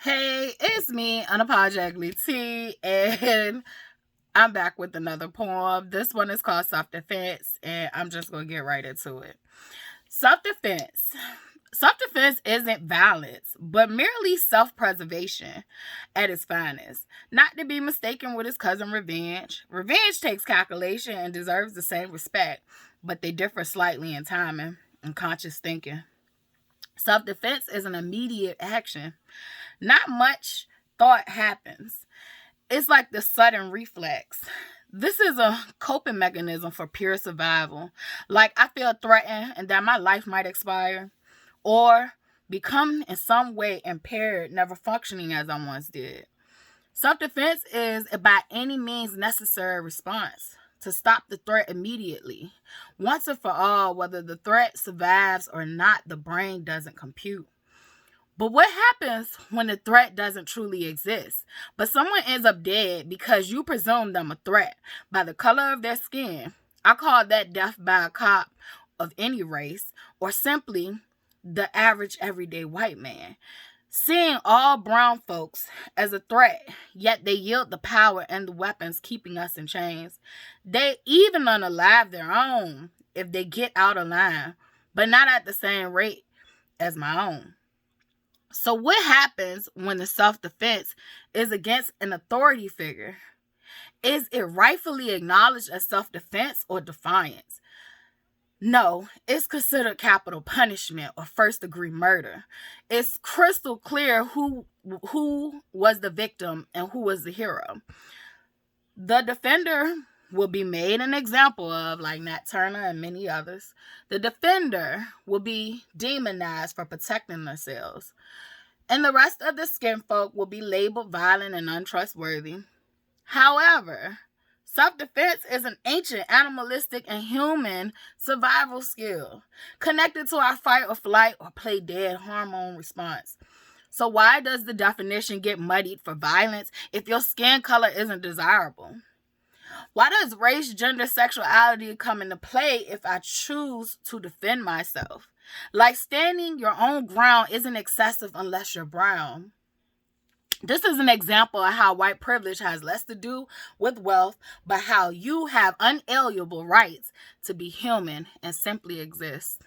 Hey, it's me, Unapologetically T, and I'm back with another poem. This one is called Self Defense, and I'm just going to get right into it. Self defense. Self defense isn't violence, but merely self preservation at its finest. Not to be mistaken with its cousin revenge. Revenge takes calculation and deserves the same respect, but they differ slightly in timing and conscious thinking. Self defense is an immediate action. Not much thought happens. It's like the sudden reflex. This is a coping mechanism for pure survival. Like I feel threatened and that my life might expire or become in some way impaired, never functioning as I once did. Self defense is a by any means necessary response to stop the threat immediately. Once and for all, whether the threat survives or not, the brain doesn't compute. But what happens when the threat doesn't truly exist, but someone ends up dead because you presume them a threat by the color of their skin? I call that death by a cop of any race, or simply the average everyday white man. Seeing all brown folks as a threat, yet they yield the power and the weapons keeping us in chains. They even unalive their own if they get out of line, but not at the same rate as my own. So what happens when the self-defense is against an authority figure? Is it rightfully acknowledged as self-defense or defiance? No, it's considered capital punishment or first-degree murder. It's crystal clear who was the victim and who was the hero. The defender will be made an example of, like Nat Turner and many others. The defender will be demonized for protecting themselves. And the rest of the skin folk will be labeled violent and untrustworthy. However, self-defense is an ancient, animalistic, and human survival skill connected to our fight or flight or play dead hormone response. So why does the definition get muddied for violence if your skin color isn't desirable? Why does race, gender, sexuality come into play if I choose to defend myself? Like standing your own ground isn't excessive unless you're brown. This is an example of how white privilege has less to do with wealth, but how you have unalienable rights to be human and simply exist.